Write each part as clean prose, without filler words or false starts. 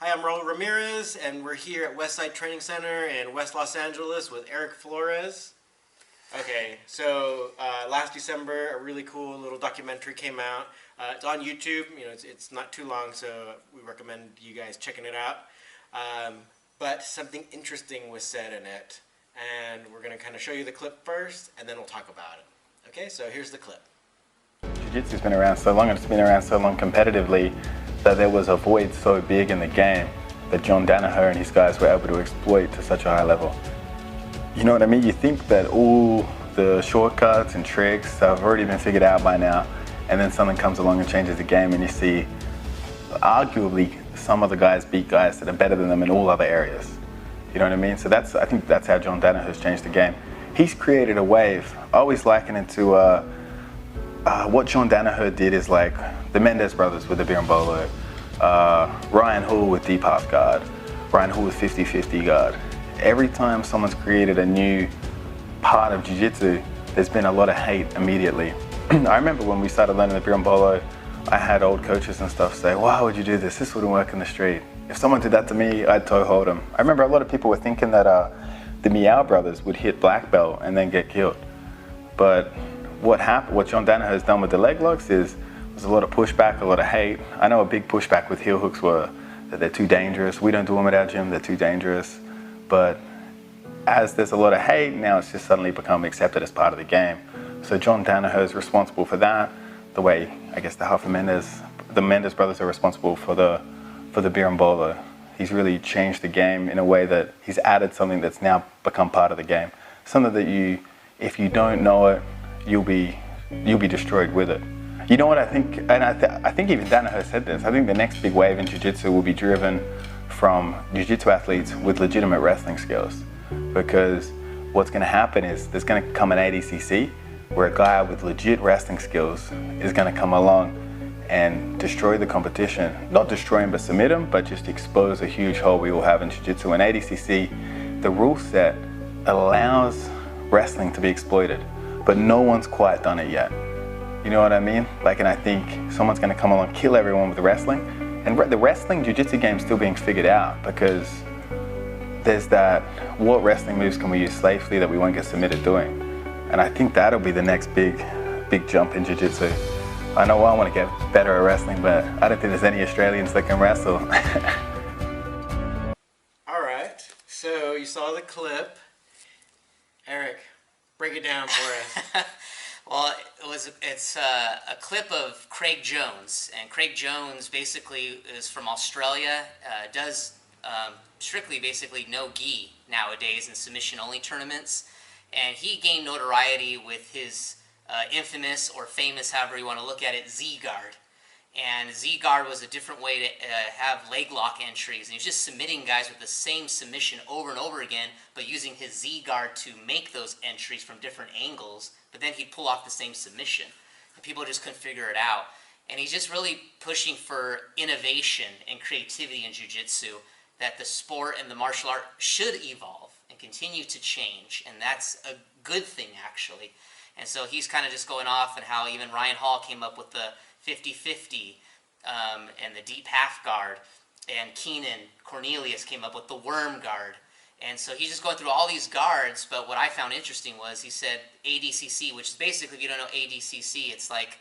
Hi, I'm Raul Ramirez, and we're here at Westside Training Center in West Los Angeles with Eric Flores. Okay, so last December, a really cool little documentary came out. It's on YouTube. You know, it's not too long, so we recommend you guys checking it out. But something interesting was said in it, and we're gonna kind of show you the clip first, and then we'll talk about it. Okay, so here's the clip. Jiu-Jitsu's been around so long, and it's been around so long competitively, that there was a void so big in the game that John Danaher and his guys were able to exploit to such a high level. You know what I mean? You think that all the shortcuts and tricks have already been figured out by now, and then something comes along and changes the game, and you see arguably some of the guys beat guys that are better than them in all other areas. You know what I mean? So I think that's how John Danaher's changed the game. He's created a wave. I always liken it to what John Danaher did is like the Mendes brothers with the Berimbolo, Ryan Hall with deep half guard, Ryan Hall with 50-50 guard. Every time someone's created a new part of Jiu-Jitsu, there's been a lot of hate immediately. I remember when we started learning the Berimbolo, I had old coaches and stuff say, why would you do this? This wouldn't work in the street. If someone did that to me, I'd toe hold them. I remember a lot of people were thinking that the Meow brothers would hit black belt and then get killed. But what John Danaher has done with the leg locks is there's a lot of pushback, a lot of hate. I know a big pushback with heel hooks were that they're too dangerous. We don't do them at our gym, they're too dangerous. But as there's a lot of hate, now it's just suddenly become accepted as part of the game. So John Danaher is responsible for that, the way I guess the Mendes brothers are responsible for the Berimbolo. He's really changed the game in a way that he's added something that's now become part of the game. Something that if you don't know it, you'll be destroyed with it. You know what I think, and I think even Danaher said this, I think the next big wave in Jiu-Jitsu will be driven from Jiu-Jitsu athletes with legitimate wrestling skills. Because what's going to happen is there's going to come an ADCC where a guy with legit wrestling skills is going to come along and destroy the competition. Not destroy him, but submit him, but just expose a huge hole we all have in Jiu-Jitsu. And ADCC, the rule set allows wrestling to be exploited, but no one's quite done it yet. You know what I mean? And I think someone's going to come along, kill everyone with wrestling. And the wrestling Jiu-Jitsu game is still being figured out, because there's that, what wrestling moves can we use safely that we won't get submitted doing? And I think that'll be the next big jump in Jiu-Jitsu. I know I want to get better at wrestling, but I don't think there's any Australians that can wrestle. All right, so you saw the clip. Eric, break it down for us. Well, it's a clip of Craig Jones, and Craig Jones basically is from Australia, does strictly basically no gi nowadays in submission-only tournaments, and he gained notoriety with his infamous or famous, however you want to look at it, Z-guard. And Z-guard was a different way to have leg lock entries, and he was just submitting guys with the same submission over and over again, but using his Z-guard to make those entries from different angles, but then he'd pull off the same submission, and people just couldn't figure it out. And he's just really pushing for innovation and creativity in Jiu-Jitsu, that the sport and the martial art should evolve and continue to change, and that's a good thing, actually. And so he's kind of just going off on how even Ryan Hall came up with the 50-50 and the deep half guard, and Keenan Cornelius came up with the worm guard. And so he's just going through all these guards, but what I found interesting was he said ADCC, which is basically, if you don't know ADCC, it's like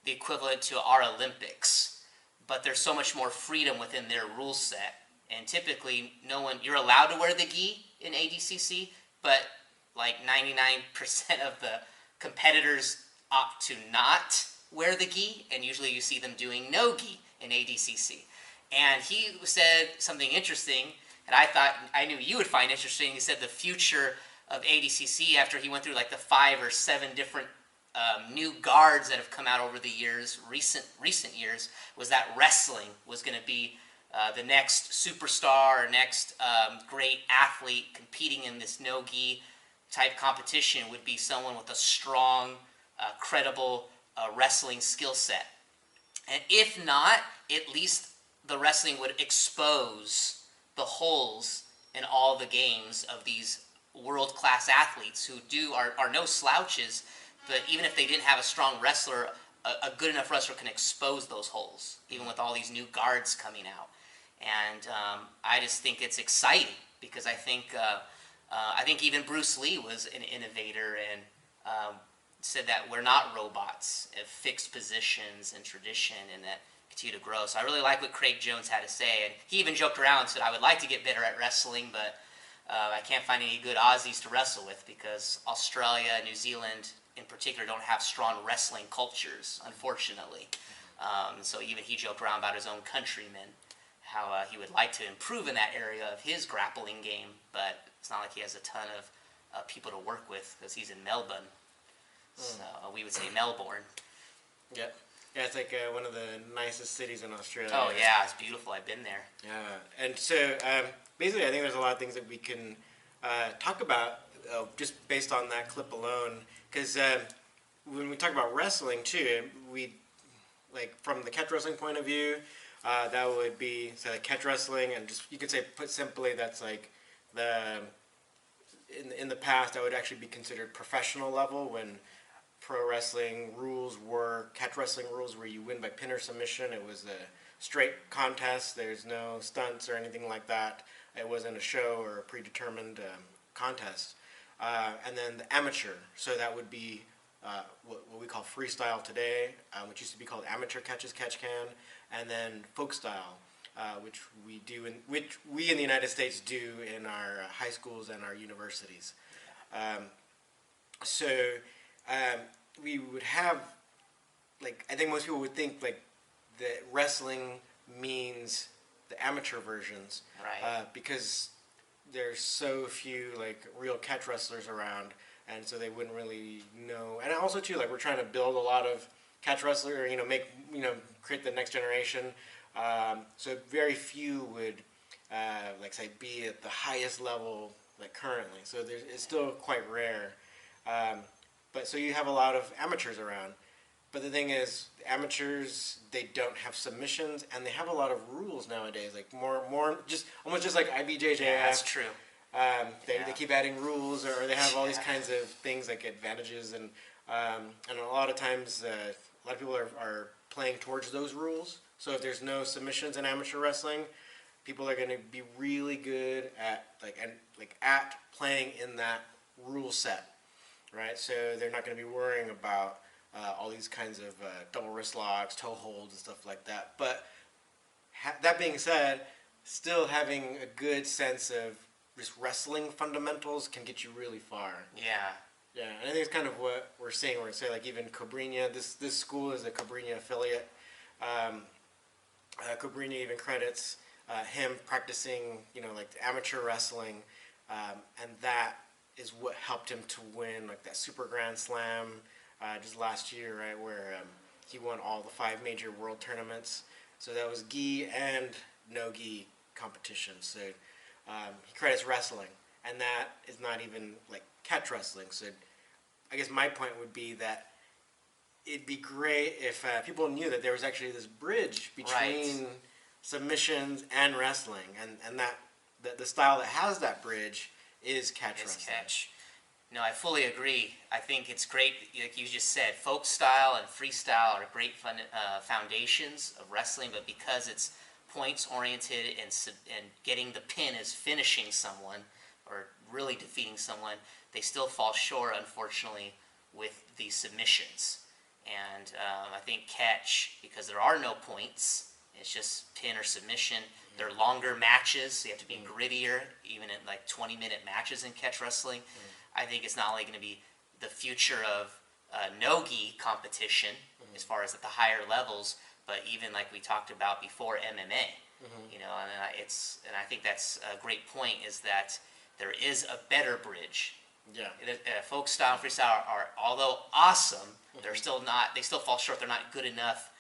the equivalent to our Olympics, but there's so much more freedom within their rule set. And typically, you're allowed to wear the gi in ADCC, but like 99% of the competitors opt to not wear the gi, and usually you see them doing no gi in ADCC. And he said something interesting, and I knew you would find interesting. He said the future of ADCC, after he went through like the 5 or 7 different new guards that have come out over the years, recent years, was that wrestling was going to be the next superstar or next great athlete competing in this no-gi type competition would be someone with a strong, credible wrestling skill set. And if not, at least the wrestling would expose the holes in all the games of these world-class athletes who are no slouches, but even if they didn't have a strong wrestler, a good enough wrestler can expose those holes, even with all these new guards coming out. And I just think it's exciting because I think even Bruce Lee was an innovator and said that we're not robots, fixed positions and tradition, and that continue to grow. So I really like what Craig Jones had to say, and he even joked around and said, I would like to get better at wrestling, but I can't find any good Aussies to wrestle with because Australia, New Zealand in particular don't have strong wrestling cultures, unfortunately. So even he joked around about his own countrymen, how he would like to improve in that area of his grappling game, but it's not like he has a ton of people to work with because he's in Melbourne. So we would say Melbourne. Yep. Yeah, it's like one of the nicest cities in Australia. Oh yeah, it's beautiful. I've been there. Yeah, and so basically, I think there's a lot of things that we can talk about just based on that clip alone. Because when we talk about wrestling too, we like from the catch wrestling point of view, that would be say like catch wrestling, and just you could say put simply that's like the in the past that would actually be considered professional level when pro wrestling rules were catch wrestling rules where you win by pin or submission. It was a straight contest. There's no stunts or anything like that. It wasn't a show or a predetermined contest. And then the amateur. So that would be what we call freestyle today, which used to be called amateur catches catch can, and then folk style, which we in the United States do in our high schools and our universities. We would have, like, I think most people would think, like, that wrestling means the amateur versions. Right. Because there's so few, like, real catch wrestlers around, and so they wouldn't really know. And also, too, like, we're trying to build a lot of catch wrestler, create the next generation. So very few would, like, say, be at the highest level, like, currently. So it's still quite rare. But so you have a lot of amateurs around. But the thing is, amateurs, they don't have submissions, and they have a lot of rules nowadays. Like more, just almost just like IBJJF. Yeah, that's true. They keep adding rules, or they have all these kinds of things like advantages, and a lot of times, a lot of people are playing towards those rules. So if there's no submissions in amateur wrestling, people are going to be really good at at playing in that rule set. Right, so they're not going to be worrying about all these kinds of double wrist locks, toe holds, and stuff like that. But that being said, still having a good sense of just wrestling fundamentals can get you really far. Yeah. Yeah, and I think it's kind of what we're seeing. Where say like even Cobrinha, this school is a Cobrinha affiliate. Cobrinha even credits him practicing, like the amateur wrestling, and that is what helped him to win like that Super Grand Slam just last year, right, where he won all the 5 major world tournaments. So that was gi and no gi competitions. So he credits wrestling, and that is not even like catch wrestling. So I guess my point would be that it'd be great if people knew that there was actually this bridge between submissions and wrestling, and that the style that has that bridge is catch wrestling. Catch. No, I fully agree. I think it's great, like you just said, folk style and freestyle are great foundations of wrestling, but because it's points oriented and getting the pin is finishing someone or really defeating someone, they still fall short, unfortunately, with the submissions. And I think catch, because there are no points, it's just pin or submission. They're longer matches, so you have to be grittier, even in like 20-minute matches in catch wrestling. I think it's not only going to be the future of no-gi competition as far as at the higher levels, but even like we talked about before, MMA. And I think that's a great point, is that there is a better bridge. Yeah. Folk style and freestyle are, although awesome, they're still not. They still fall short. They're not good enough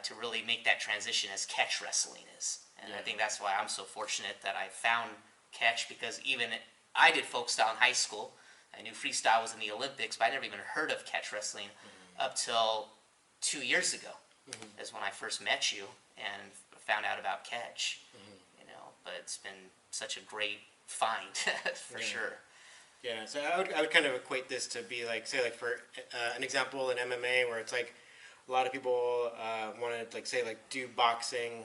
to really make that transition as catch wrestling is. And I think that's why I'm so fortunate that I found catch, because even I did folk style in high school. I knew freestyle was in the Olympics, but I never even heard of catch wrestling up till 2 years ago. Is when I first met you and found out about catch. But it's been such a great find for sure. Yeah, so I would kind of equate this to be like, say, like for an example in MMA where it's like a lot of people want to like say like do boxing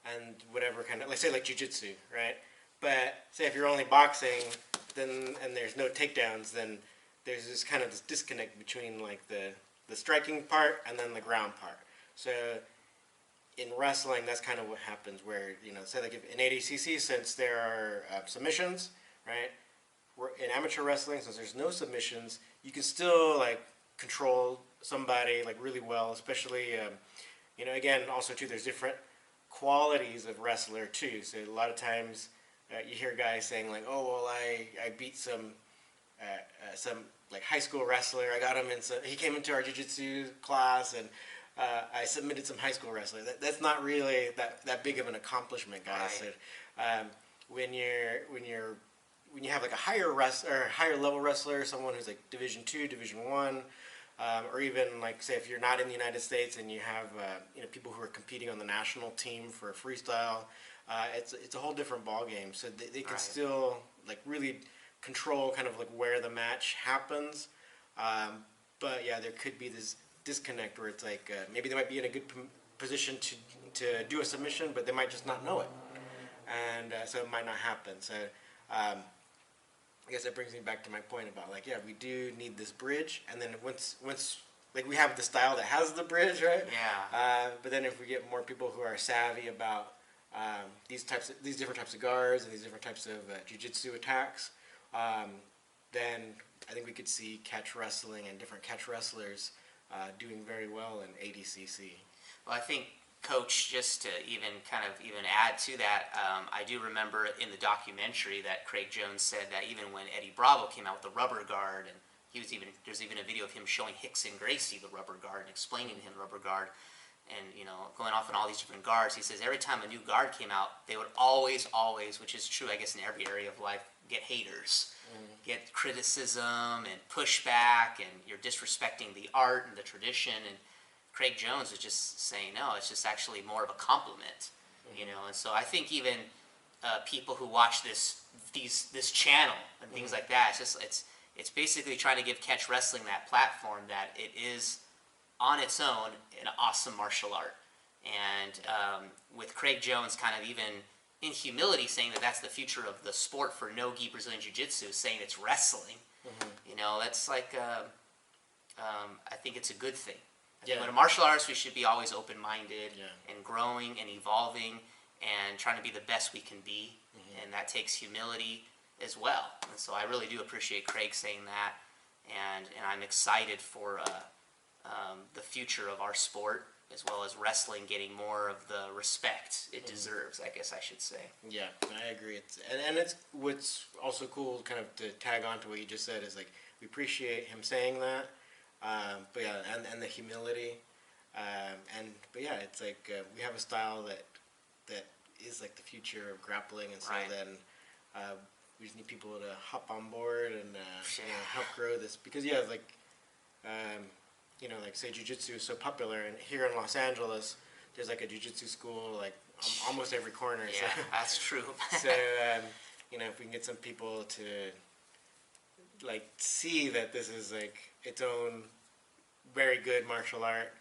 and whatever kind of, like say like jiu-jitsu, right? But say if you're only boxing, then and there's no takedowns, then there's this kind of this disconnect between like the striking part and then the ground part. So in wrestling, that's kind of what happens where, say like if in ADCC, since there are submissions, right? In amateur wrestling, since there's no submissions, you can still like control somebody like really well, especially, again, also too, there's different qualities of wrestler too. So a lot of times you hear guys saying like, oh, well, I beat some like high school wrestler. I got him he came into our jiu-jitsu class and I submitted some high school wrestler. That's not really that big of an accomplishment, guys. Right. So, when you have like a higher level wrestler, someone who's like Division II, Division I, or even like say if you're not in the United States and you have people who are competing on the national team for freestyle, it's a whole different ball game. So they can still like really control kind of like where the match happens. But yeah, there could be this disconnect where it's like maybe they might be in a good position to do a submission, but they might just not know it, and so it might not happen. So I guess that brings me back to my point about like, yeah, we do need this bridge, and then once like we have the style that has the bridge, right? Yeah. But then if we get more people who are savvy about these different types of guards and these different types of jiu-jitsu attacks, then I think we could see catch wrestling and different catch wrestlers doing very well in ADCC. Well, I think, Coach, just to even add to that, I do remember in the documentary that Craig Jones said that even when Eddie Bravo came out with the rubber guard, and there's even a video of him showing Hickson Gracie the rubber guard and explaining to him the rubber guard, and going off on all these different guards. He says every time a new guard came out, they would always, which is true, I guess, in every area of life, get haters, get criticism and pushback, and you're disrespecting the art and the tradition. And Craig Jones was just saying, no, it's just actually more of a compliment, And so I think even people who watch this channel and things like that, it's basically trying to give catch wrestling that platform that it is on its own an awesome martial art. And with Craig Jones kind of even in humility saying that that's the future of the sport for no-gi Brazilian Jiu-Jitsu, saying it's wrestling, that's like, I think it's a good thing. I think when a martial artist, we should be always open-minded and growing and evolving and trying to be the best we can be, and that takes humility as well. And so I really do appreciate Craig saying that, and I'm excited for the future of our sport, as well as wrestling getting more of the respect it deserves, I guess I should say. Yeah, I agree. And it's what's also cool, kind of to tag on to what you just said, is like we appreciate him saying that, but yeah, and the humility, but yeah, it's like we have a style that is like the future of grappling, and so then we just need people to hop on board and help grow this, because like. Like say jiu-jitsu is so popular, and here in Los Angeles, there's like a jiu-jitsu school like almost every corner. Yeah, so, that's true. So, if we can get some people to like see that this is like its own very good martial art,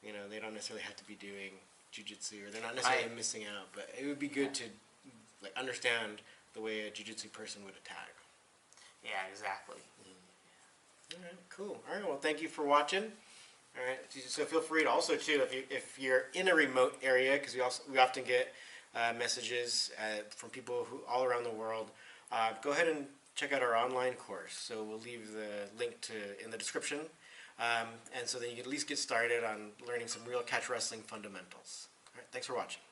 they don't necessarily have to be doing jiu-jitsu, or they're not necessarily missing out, but it would be good to like understand the way a jiu-jitsu person would attack. Yeah, exactly. All right, cool. All right, well, thank you for watching. All right, so feel free to also too, if you're in a remote area, because we often get messages from people all around the world. Go ahead and check out our online course. So we'll leave the link in the description, and so then you can at least get started on learning some real catch wrestling fundamentals. All right, thanks for watching.